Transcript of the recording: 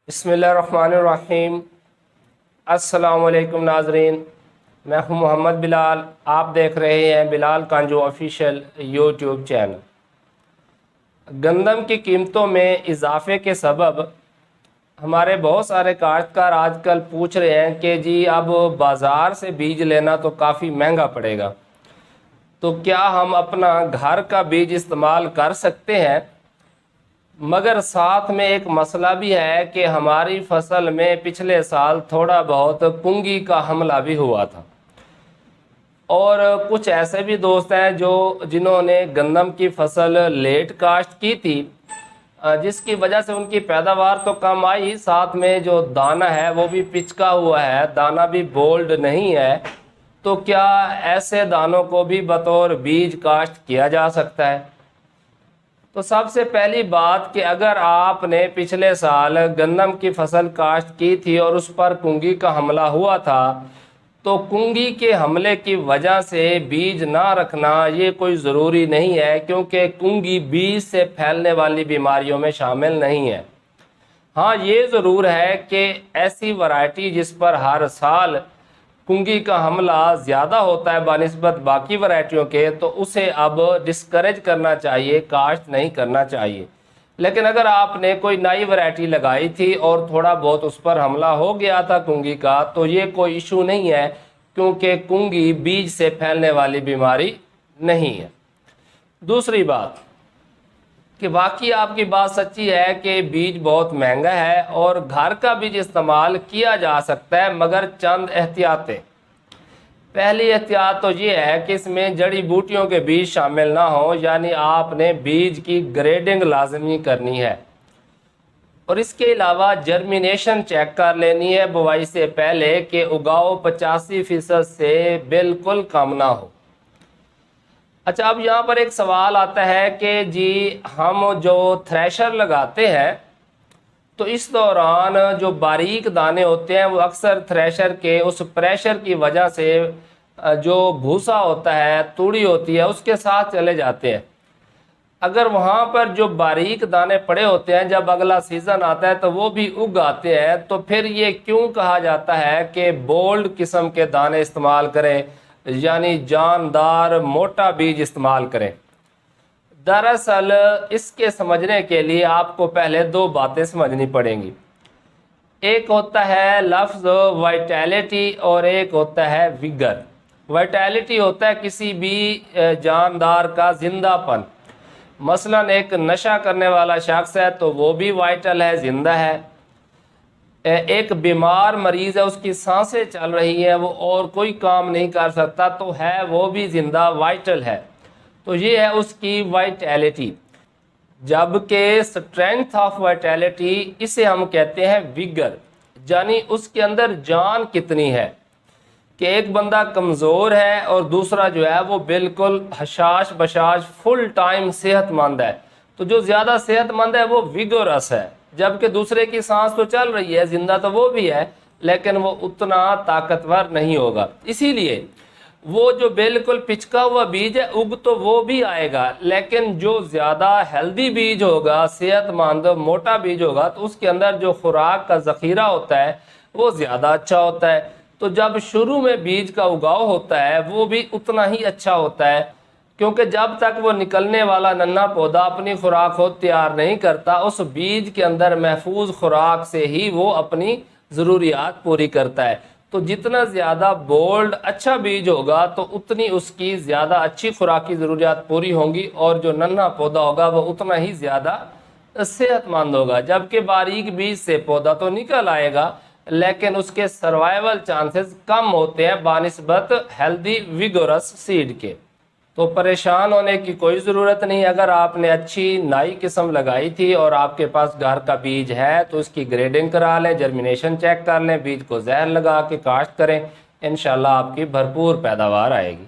بسم اللہ الرحمن الرحیم۔ السلام علیکم ناظرین، میں ہوں محمد بلال، آپ دیکھ رہے ہیں بلال کانجو آفیشیل یوٹیوب چینل۔ گندم کی قیمتوں میں اضافے کے سبب ہمارے بہت سارے کاشتکار آج کل پوچھ رہے ہیں کہ جی اب بازار سے بیج لینا تو کافی مہنگا پڑے گا، تو کیا ہم اپنا گھر کا بیج استعمال کر سکتے ہیں؟ مگر ساتھ میں ایک مسئلہ بھی ہے کہ ہماری فصل میں پچھلے سال تھوڑا بہت کنگھی کا حملہ بھی ہوا تھا، اور کچھ ایسے بھی دوست ہیں جنہوں نے گندم کی فصل لیٹ کاشت کی تھی، جس کی وجہ سے ان کی پیداوار تو کم آئی، ساتھ میں جو دانہ ہے وہ بھی پچکا ہوا ہے، دانہ بھی بولڈ نہیں ہے۔ تو کیا ایسے دانوں کو بھی بطور بیج کاشت کیا جا سکتا ہے؟ تو سب سے پہلی بات کہ اگر آپ نے پچھلے سال گندم کی فصل کاشت کی تھی اور اس پر کنگھی کا حملہ ہوا تھا، تو کنگھی کے حملے کی وجہ سے بیج نہ رکھنا یہ کوئی ضروری نہیں ہے، کیونکہ کنگھی بیج سے پھیلنے والی بیماریوں میں شامل نہیں ہے۔ ہاں، یہ ضرور ہے کہ ایسی ورائٹی جس پر ہر سال کنگھی کا حملہ زیادہ ہوتا ہے بنسبت باقی ورائٹیوں کے، تو اسے اب ڈسکریج کرنا چاہیے، کاشت نہیں کرنا چاہیے۔ لیکن اگر آپ نے کوئی نئی ورائٹی لگائی تھی اور تھوڑا بہت اس پر حملہ ہو گیا تھا کنگھی کا، تو یہ کوئی ایشو نہیں ہے، کیونکہ کنگھی بیج سے پھیلنے والی بیماری نہیں ہے۔ دوسری بات کہ واقعی آپ کی بات سچی ہے کہ بیج بہت مہنگا ہے اور گھر کا بیج استعمال کیا جا سکتا ہے، مگر چند احتیاطیں۔ پہلی احتیاط تو یہ ہے کہ اس میں جڑی بوٹیوں کے بیج شامل نہ ہوں، یعنی آپ نے بیج کی گریڈنگ لازمی کرنی ہے، اور اس کے علاوہ جرمینیشن چیک کر لینی ہے بوائی سے پہلے کہ اگاؤ 85% سے بالکل کم نہ ہو۔ اچھا، اب یہاں پر ایک سوال آتا ہے کہ جی ہم جو تھریشر لگاتے ہیں تو اس دوران جو باریک دانے ہوتے ہیں وہ اکثر تھریشر کے اس پریشر کی وجہ سے جو بھوسا ہوتا ہے، توڑی ہوتی ہے، اس کے ساتھ چلے جاتے ہیں۔ اگر وہاں پر جو باریک دانے پڑے ہوتے ہیں جب اگلا سیزن آتا ہے تو وہ بھی اگ آتے ہیں، تو پھر یہ کیوں کہا جاتا ہے کہ بولڈ قسم کے دانے استعمال کریں، یعنی جاندار موٹا بیج استعمال کریں؟ دراصل اس کے سمجھنے کے لیے آپ کو پہلے دو باتیں سمجھنی پڑیں گی۔ ایک ہوتا ہے لفظ وائٹیلٹی اور ایک ہوتا ہے ویگر۔ وائٹیلٹی ہوتا ہے کسی بھی جاندار کا زندہ پن۔ مثلا ایک نشہ کرنے والا شخص ہے تو وہ بھی وائٹل ہے، زندہ ہے۔ ایک بیمار مریض ہے، اس کی سانسیں چل رہی ہیں، وہ اور کوئی کام نہیں کر سکتا، تو ہے وہ بھی زندہ، وائٹل ہے۔ تو یہ ہے اس کی وائٹیلٹی۔ جبکہ اسٹرینتھ آف وائٹیلٹی اسے ہم کہتے ہیں ویگر، یعنی اس کے اندر جان کتنی ہے، کہ ایک بندہ کمزور ہے اور دوسرا جو ہے وہ بالکل حشاش بشاش فل ٹائم صحت مند ہے، تو جو زیادہ صحت مند ہے وہ ویگورس ہے، جبکہ دوسرے کی سانس تو چل رہی ہے، زندہ تو وہ بھی ہے لیکن وہ اتنا طاقتور نہیں ہوگا۔ اسی لیے وہ جو بالکل پچکا ہوا بیج ہے اگ تو وہ بھی آئے گا، لیکن جو زیادہ ہیلدی بیج ہوگا، صحت مند موٹا بیج ہوگا، تو اس کے اندر جو خوراک کا ذخیرہ ہوتا ہے وہ زیادہ اچھا ہوتا ہے۔ تو جب شروع میں بیج کا اگاؤ ہوتا ہے وہ بھی اتنا ہی اچھا ہوتا ہے، کیونکہ جب تک وہ نکلنے والا ننھا پودا اپنی خوراک خود تیار نہیں کرتا، اس بیج کے اندر محفوظ خوراک سے ہی وہ اپنی ضروریات پوری کرتا ہے۔ تو جتنا زیادہ بولڈ اچھا بیج ہوگا تو اتنی اس کی زیادہ اچھی خوراکی ضروریات پوری ہوں گی، اور جو ننھا پودا ہوگا وہ اتنا ہی زیادہ صحت مند ہوگا۔ جبکہ باریک بیج سے پودا تو نکل آئے گا لیکن اس کے سروائیول چانسز کم ہوتے ہیں بنسبت ہیلدی ویگورس سیڈ کے۔ تو پریشان ہونے کی کوئی ضرورت نہیں۔ اگر آپ نے اچھی نئی قسم لگائی تھی اور آپ کے پاس گھر کا بیج ہے تو اس کی گریڈنگ کرا لیں، جرمینیشن چیک کر لیں، بیج کو زہر لگا کے کاشت کریں، انشاءاللہ آپ کی بھرپور پیداوار آئے گی۔